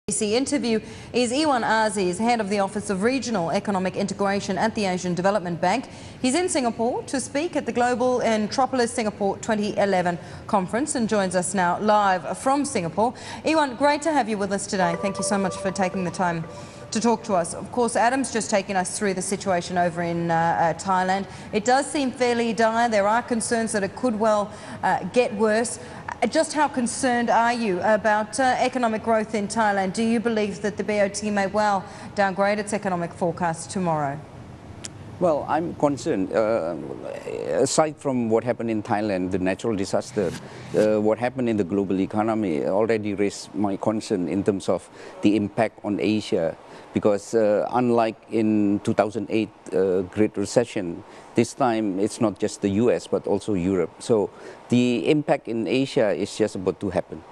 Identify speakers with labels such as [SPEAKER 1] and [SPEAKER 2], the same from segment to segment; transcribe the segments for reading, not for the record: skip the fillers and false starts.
[SPEAKER 1] CNBC interview is Iwan Aziz, head of the Office of Regional Economic Integration at the Asian Development Bank. He's in Singapore to speak at the Global Metropolis Singapore 2011 conference and joins us now live from Singapore. Iwan, great to have you with us today. Thank you so much for taking the time to talk to us. Of course, Adam's just taken us through the situation over in Thailand. It does seem fairly dire. There are concerns that it could well get worse. Just how concerned are you about economic growth in Thailand? Do you believe that the BOT may well downgrade its economic forecast tomorrow?
[SPEAKER 2] Well, I'm concerned. Aside from what happened in Thailand, the natural disaster, what happened in the global economy already raised my concern in terms of the impact on Asia. Because unlike in 2008 Great Recession, this time it's not just the US but also Europe. So the impact in Asia is just about to happen.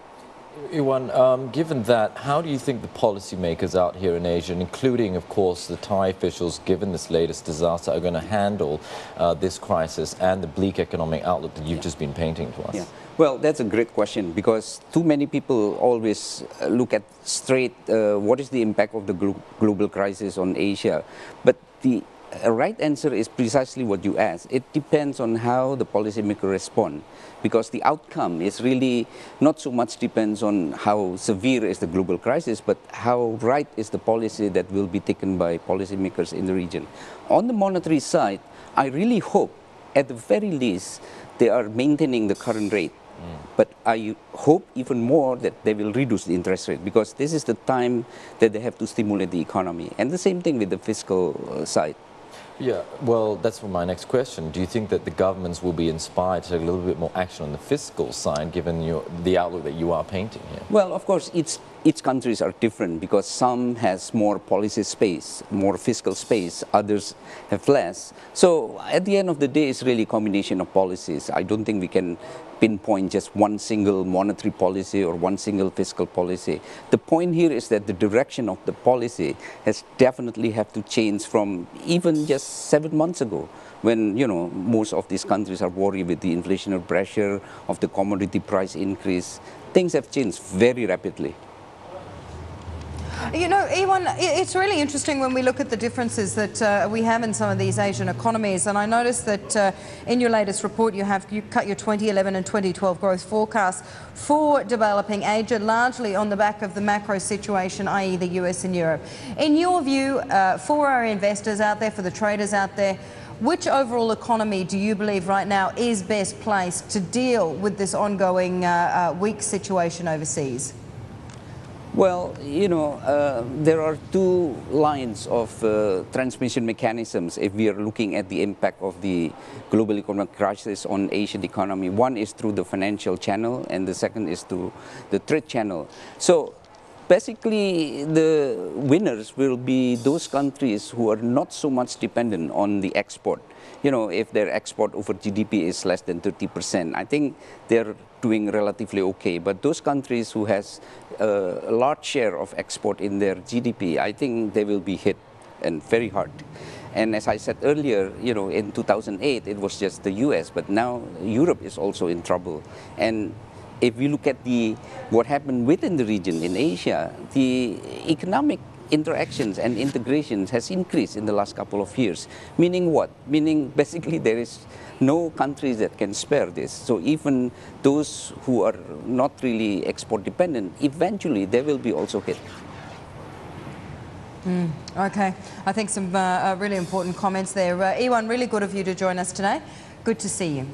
[SPEAKER 3] Iwan, given that, how do you think the policymakers out here in Asia, including, of course, the Thai officials, given this latest disaster, are going to handle this crisis and the bleak economic outlook that you've just been painting to us?
[SPEAKER 2] Yeah. Well, that's a great question, because too many people always look at straight what is the impact of the global crisis on Asia. But the right answer is precisely what you asked. It depends on how the policymaker respond, because the outcome is really not so much depends on how severe is the global crisis, but how right is the policy that will be taken by policymakers in the region. On the monetary side, I really hope, at the very least, they are maintaining the current rate. But I hope even more that they will reduce the interest rate, because this is the time that they have to stimulate the economy. And the same thing with the fiscal side.
[SPEAKER 3] Yeah, well, that's my next question. Do you think that the governments will be inspired to take a little bit more action on the fiscal side, given the outlook that you are painting here?
[SPEAKER 2] Well, of course, each countries are different, because some has more policy space, more fiscal space, others have less. So at the end of the day, it's really a combination of policies. I don't think we can pinpoint just one single monetary policy or one single fiscal policy. The point here is that the direction of the policy has definitely have to change from even just 7 months ago, when most of these countries are worried with the inflationary pressure of the commodity price increase. Things have changed very rapidly.
[SPEAKER 1] You know, Iwan, it's really interesting when we look at the differences that we have in some of these Asian economies. And I noticed that in your latest report, you cut your 2011 and 2012 growth forecasts for developing Asia, largely on the back of the macro situation, i.e. the US and Europe. In your view, for our investors out there, for the traders out there, which overall economy do you believe right now is best placed to deal with this ongoing weak situation overseas?
[SPEAKER 2] Well, there are two lines of transmission mechanisms if we are looking at the impact of the global economic crisis on Asian economy. One is through the financial channel, and the second is through the trade channel. So basically, the winners will be those countries who are not so much dependent on the export. If their export over GDP is less than 30%, I think they're doing relatively okay. But those countries who has a large share of export in their GDP, I think they will be hit, and very hard. And as I said earlier, in 2008, it was just the US, but now Europe is also in trouble. And if we look at what happened within the region in Asia, the economic interactions and integrations has increased in the last couple of years. Meaning what? Meaning basically there is no countries that can spare this. So even those who are not really export dependent, eventually they will be also hit.
[SPEAKER 1] Okay, I think some really important comments there. Iwan, really good of you to join us today. Good to see you.